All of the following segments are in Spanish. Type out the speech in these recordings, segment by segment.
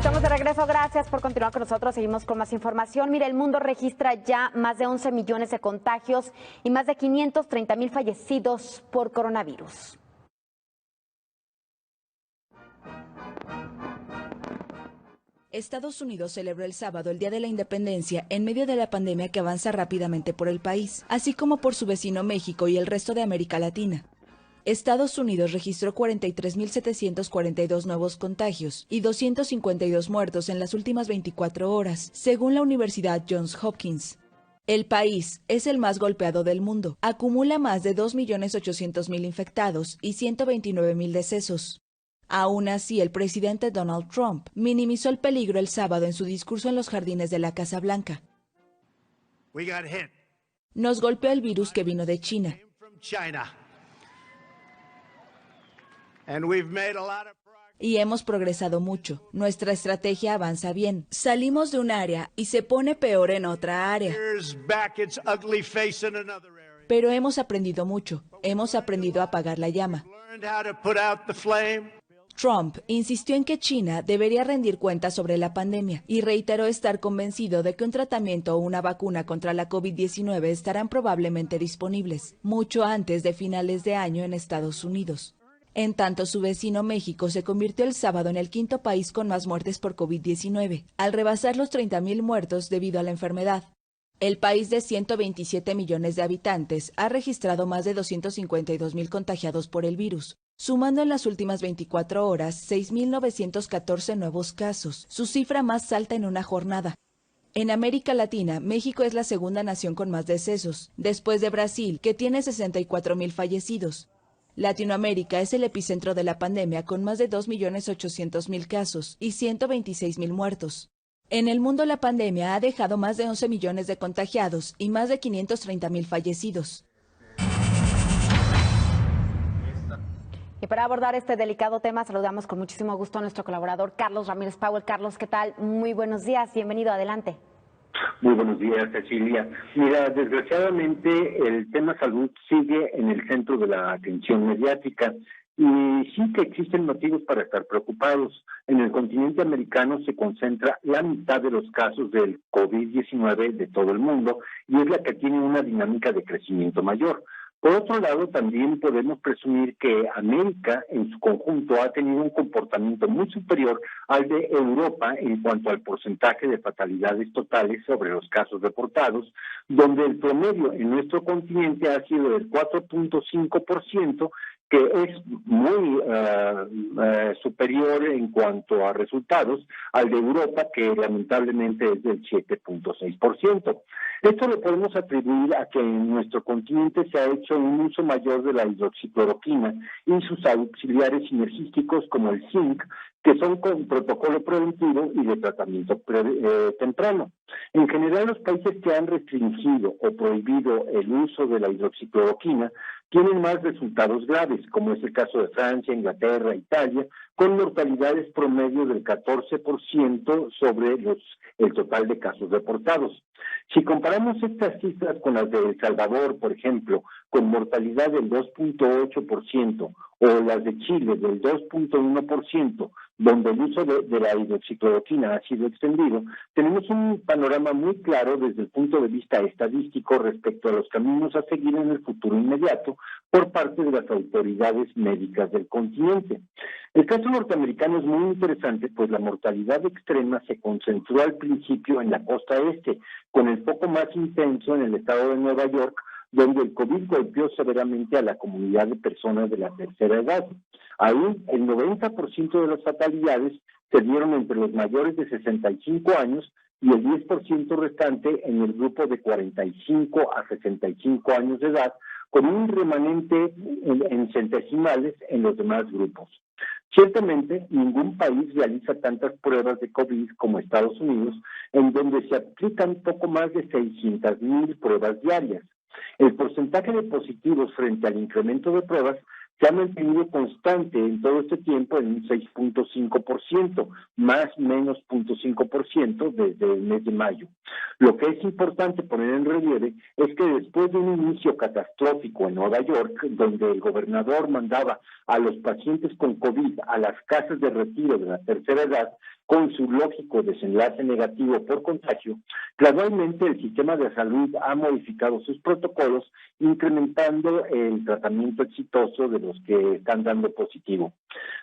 Estamos de regreso, gracias por continuar con nosotros. Seguimos con más información. Mire, el mundo registra ya más de 11 millones de contagios y más de 530,000 fallecidos por coronavirus. Estados Unidos celebró el sábado el Día de la Independencia en medio de la pandemia que avanza rápidamente por el país, así como por su vecino México y el resto de América Latina. Estados Unidos registró 43,742 nuevos contagios y 252 muertos en las últimas 24 horas, según la Universidad Johns Hopkins. El país es el más golpeado del mundo. Acumula más de 2,800,000 infectados y 129,000 decesos. Aún así, el presidente Donald Trump minimizó el peligro el sábado en su discurso en los jardines de la Casa Blanca. Nos golpeó el virus que vino de China. Y hemos progresado mucho. Nuestra estrategia avanza bien. Salimos de un área y se pone peor en otra área. Pero hemos aprendido mucho. Hemos aprendido a apagar la llama. Trump insistió en que China debería rendir cuentas sobre la pandemia y reiteró estar convencido de que un tratamiento o una vacuna contra la COVID-19 estarán probablemente disponibles, mucho antes de finales de año en Estados Unidos. En tanto, su vecino México se convirtió el sábado en el quinto país con más muertes por COVID-19, al rebasar los 30,000 muertos debido a la enfermedad. El país de 127 millones de habitantes ha registrado más de 252,000 contagiados por el virus, sumando en las últimas 24 horas 6,914 nuevos casos, su cifra más alta en una jornada. En América Latina, México es la segunda nación con más decesos, después de Brasil, que tiene 64,000 fallecidos. Latinoamérica es el epicentro de la pandemia con más de 2,800,000 casos y 126,000 muertos. En el mundo la pandemia ha dejado más de 11 millones de contagiados y más de 530,000 fallecidos. Y para abordar este delicado tema, saludamos con muchísimo gusto a nuestro colaborador Carlos Ramírez Powell. Carlos, ¿qué tal? Muy buenos días, bienvenido, adelante. Muy buenos días, Cecilia. Mira, desgraciadamente el tema salud sigue en el centro de la atención mediática y sí que existen motivos para estar preocupados. En el continente americano se concentra la mitad de los casos del COVID-19 de todo el mundo y es la que tiene una dinámica de crecimiento mayor. Por otro lado, también podemos presumir que América en su conjunto ha tenido un comportamiento muy superior al de Europa en cuanto al porcentaje de fatalidades totales sobre los casos reportados, donde el promedio en nuestro continente ha sido del 4,5%, que es muy superior en cuanto a resultados al de Europa, que lamentablemente es del 7,6%. Esto lo podemos atribuir a que en nuestro continente se ha hecho un uso mayor de la hidroxicloroquina y sus auxiliares sinergísticos como el zinc, que son con protocolo preventivo y de tratamiento temprano. En general, los países que han restringido o prohibido el uso de la hidroxicloroquina tienen más resultados graves, como es el caso de Francia, Inglaterra, Italia, con mortalidades promedio del 14% sobre el total de casos reportados. Si comparamos estas cifras con las de El Salvador, por ejemplo, con mortalidad del 2,8%, o las de Chile del 2,1%, donde el uso de la hidroxicloroquina ha sido extendido, tenemos un panorama muy claro desde el punto de vista estadístico respecto a los caminos a seguir en el futuro inmediato por parte de las autoridades médicas del continente. El caso norteamericano es muy interesante, pues la mortalidad extrema se concentró al principio en la costa este, con el foco más intenso en el estado de Nueva York, donde el COVID golpeó severamente a la comunidad de personas de la tercera edad. Ahí, el 90% de las fatalidades se dieron entre los mayores de 65 años y el 10% restante en el grupo de 45 a 65 años de edad, con un remanente en centesimales en los demás grupos. Ciertamente, ningún país realiza tantas pruebas de COVID como Estados Unidos, en donde se aplican poco más de 600,000 pruebas diarias. El porcentaje de positivos frente al incremento de pruebas se ha mantenido constante en todo este tiempo en un 6.5%, más menos 0.5% desde el mes de mayo. Lo que es importante poner en relieve es que después de un inicio catastrófico en Nueva York, donde el gobernador mandaba a los pacientes con COVID a las casas de retiro de la tercera edad, con su lógico desenlace negativo por contagio, gradualmente el sistema de salud ha modificado sus protocolos, incrementando el tratamiento exitoso de los que están dando positivo.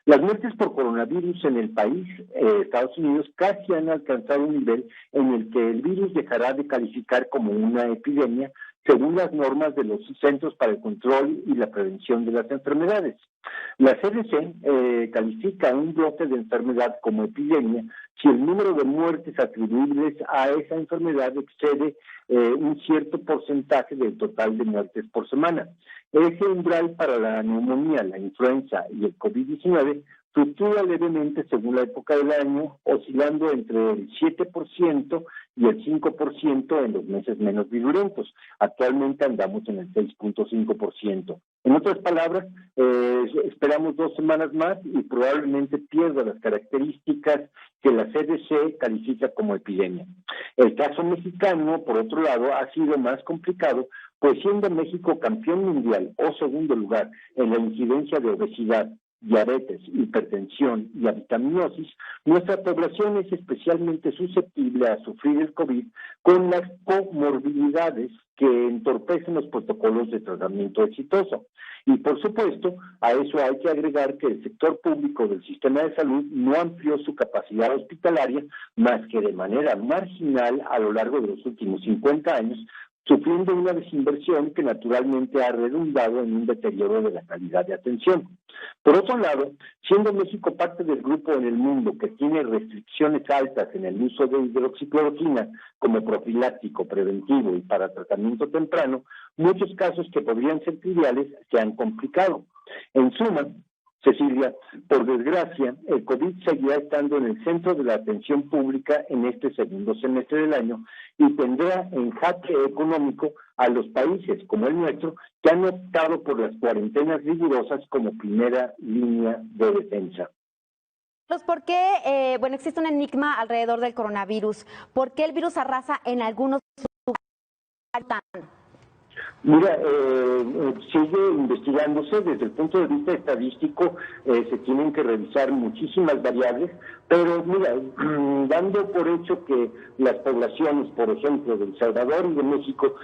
Las muertes por coronavirus en el país, Estados Unidos, casi han alcanzado un nivel en el que el virus dejará de calificar como una epidemia, según las normas de los Centros para el Control y la Prevención de las Enfermedades. La CDC califica un brote de enfermedad como epidemia si el número de muertes atribuibles a esa enfermedad excede un cierto porcentaje del total de muertes por semana. Ese umbral para la neumonía, la influenza y el COVID-19 fluctúa levemente según la época del año, oscilando entre el 7% y el 5% en los meses menos virulentos. Actualmente andamos en el 6.5%. En otras palabras, esperamos 2 semanas más y probablemente pierda las características que la CDC califica como epidemia. El caso mexicano, por otro lado, ha sido más complicado, pues siendo México campeón mundial o segundo lugar en la incidencia de obesidad, diabetes, hipertensión y avitaminosis, nuestra población es especialmente susceptible a sufrir el COVID con las comorbilidades que entorpecen los protocolos de tratamiento exitoso. Y por supuesto, a eso hay que agregar que el sector público del sistema de salud no amplió su capacidad hospitalaria más que de manera marginal a lo largo de los últimos 50 años, sufriendo una desinversión que naturalmente ha redundado en un deterioro de la calidad de atención. Por otro lado, siendo México parte del grupo en el mundo que tiene restricciones altas en el uso de hidroxicloroquina como profiláctico, preventivo y para tratamiento temprano, muchos casos que podrían ser triviales se han complicado. En suma, Cecilia, por desgracia, el COVID seguirá estando en el centro de la atención pública en este segundo semestre del año y tendrá en jaque económico a los países como el nuestro que han optado por las cuarentenas rigurosas como primera línea de defensa. ¿Por qué, existe un enigma alrededor del coronavirus? ¿Por qué el virus arrasa en algunos lugares? Mira, sigue investigándose desde el punto de vista estadístico, se tienen que revisar muchísimas variables, pero mira, dando por hecho que las poblaciones, por ejemplo, de El Salvador y de México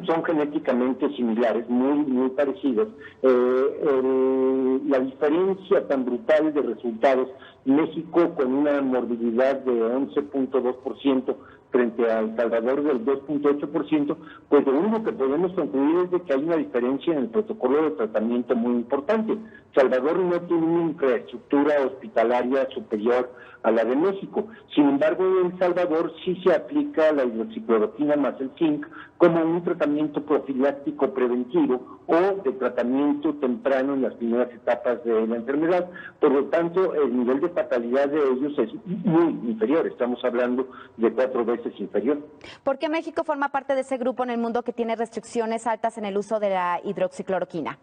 son genéticamente similares, muy parecidas, la diferencia tan brutal de resultados, México con una morbilidad de 11.2%, frente a El Salvador del 2.8%, pues lo único que podemos concluir es de que hay una diferencia en el protocolo de tratamiento muy importante. Salvador no tiene una infraestructura hospitalaria superior a la de México. Sin embargo, en El Salvador sí se aplica la hidroxicloroquina más el zinc como un tratamiento profiláctico preventivo o de tratamiento temprano en las primeras etapas de la enfermedad. Por lo tanto, el nivel de fatalidad de ellos es muy inferior. Estamos hablando de 4 veces inferior. ¿Por qué México forma parte de ese grupo en el mundo que tiene restricciones altas en el uso de la hidroxicloroquina?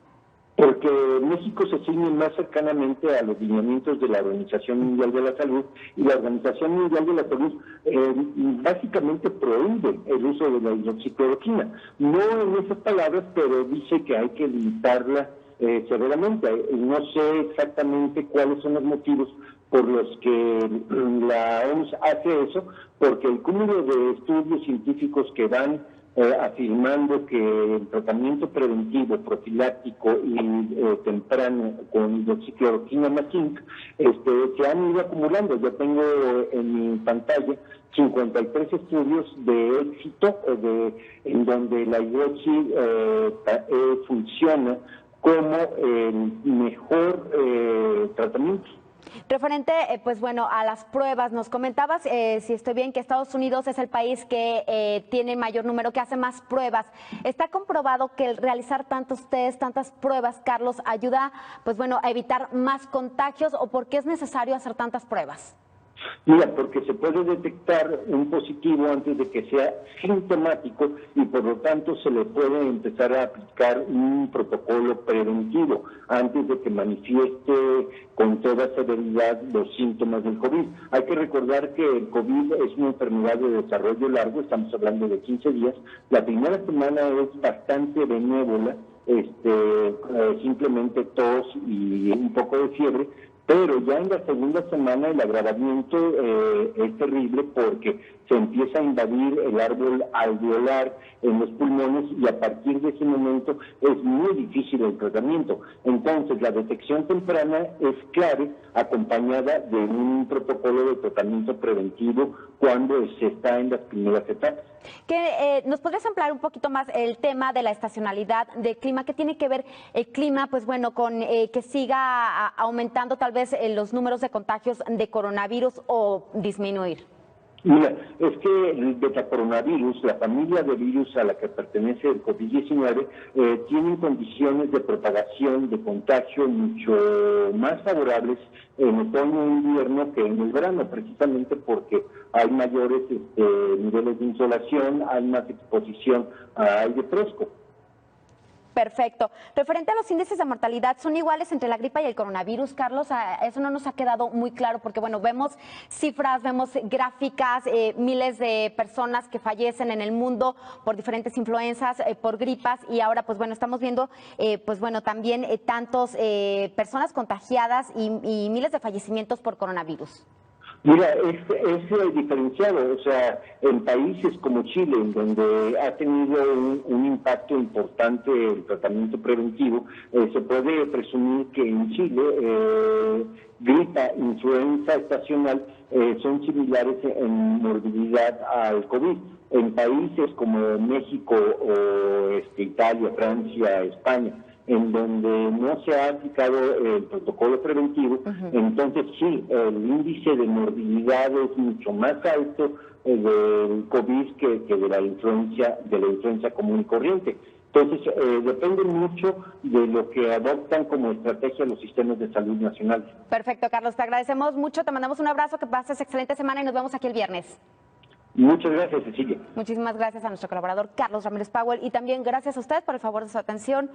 Porque México se ciñe más cercanamente a los lineamientos de la Organización Mundial de la Salud, y la Organización Mundial de la Salud básicamente prohíbe el uso de la hidroxicloroquina. No en esas palabras, pero dice que hay que limitarla severamente. No sé exactamente cuáles son los motivos por los que la OMS hace eso, porque el cúmulo de estudios científicos que van afirmando que el tratamiento preventivo, profiláctico y temprano con hidroxicloroquina más zinc se han ido acumulando. Yo tengo en mi pantalla 53 estudios de éxito en donde la hidroxi funciona como el mejor tratamiento. Referente, a las pruebas, nos comentabas, si estoy bien, que Estados Unidos es el país que tiene mayor número, que hace más pruebas. ¿Está comprobado que el realizar tantos test, tantas pruebas, Carlos, ayuda, a evitar más contagios, o por qué es necesario hacer tantas pruebas? Mira, porque se puede detectar un positivo antes de que sea sintomático y por lo tanto se le puede empezar a aplicar un protocolo preventivo antes de que manifieste con toda severidad los síntomas del COVID. Hay que recordar que el COVID es una enfermedad de desarrollo largo, estamos hablando de 15 días. La primera semana es bastante benévola, simplemente tos y un poco de fiebre, pero ya en la segunda semana el agravamiento es terrible porque se empieza a invadir el árbol alveolar en los pulmones y a partir de ese momento es muy difícil el tratamiento. Entonces la detección temprana es clave, acompañada de un protocolo de tratamiento preventivo cuando se está en las primeras etapas. ¿Nos podrías ampliar un poquito más el tema de la estacionalidad del clima? ¿Qué tiene que ver el clima, pues bueno, con que siga aumentando tal vez los números de contagios de coronavirus o disminuir? Mira, es que el betacoronavirus, la familia de virus a la que pertenece el COVID-19, tienen condiciones de propagación, de contagio mucho más favorables en otoño e invierno que en el verano, precisamente porque hay mayores niveles de insolación, hay más exposición a aire fresco. Perfecto. Referente a los índices de mortalidad, ¿son iguales entre la gripa y el coronavirus, Carlos? Eso no nos ha quedado muy claro porque, bueno, vemos cifras, vemos gráficas, miles de personas que fallecen en el mundo por diferentes influencias, por gripas y ahora, pues bueno, estamos viendo, pues bueno, también tantos personas contagiadas y miles de fallecimientos por coronavirus. Mira, es diferenciado, o sea, en países como Chile, en donde ha tenido un impacto importante el tratamiento preventivo, se puede presumir que en Chile gripa, influenza estacional son similares en morbilidad al COVID. En países como México o Italia, Francia, España, en donde no se ha aplicado el protocolo preventivo, entonces sí, el índice de morbilidad es mucho más alto del COVID que de la influencia común y corriente. Entonces, depende mucho de lo que adoptan como estrategia los sistemas de salud nacionales. Perfecto, Carlos, te agradecemos mucho, te mandamos un abrazo, que pases excelente semana y nos vemos aquí el viernes. Muchas gracias, Cecilia. Muchísimas gracias a nuestro colaborador Carlos Ramírez Powell y también gracias a usted por el favor de su atención.